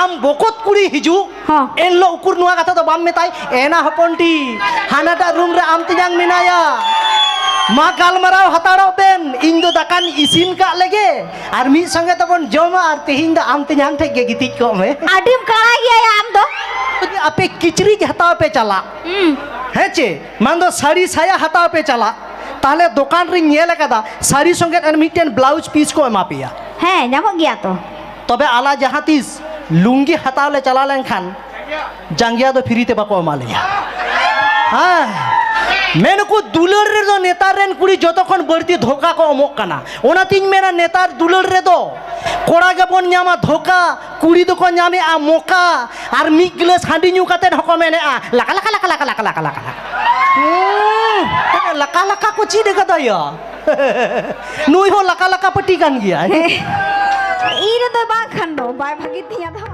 आम बकत कुड़ी हिजू हाँ। एन लो उकुर नुआ कथा तो बाम मेताई एना हपनटी हानाटा रूम रे आम तिजांग मिनाया मा गालमाराव हताड़ो बेन इन दो दाकान इसिन का लगे और मी संगे तबन जमा और तेहिं दा आम तिजांग ठे गे गिति को में आडिम कड़ा गया या आम दो आपे किचरी हताव पे चला है चे मान दो साड़ी साया हताव पे चला ताहले दुकान रे नेल कदा साड़ी संगे और मिटेन ब्लाउज पीस को एमा पिया है नामक गया तो तबे आला जहाँ तीस लुंगी हताव ले चला लेन खान जांगिया दो फ्री ते बाको एमा लिया हाँ मेन को दुलर रे दो नेतार रेन कुड़ी जतखन बड़ती धोखा को अमोक कना ओनातिन मेना नेतार दुलर रे दो कोड़ा के बन न्यामा धोखा कुड़ी दो को न्यामे आ मोका आर मिक गिलास हांडी न्यू काते हको मेने आ लका लका लका लका लका लका लका लका लका को ची देखा या नुई हो लका लका पट्टी कान गया ईरे तो बा खंडो बाय भागी थिया था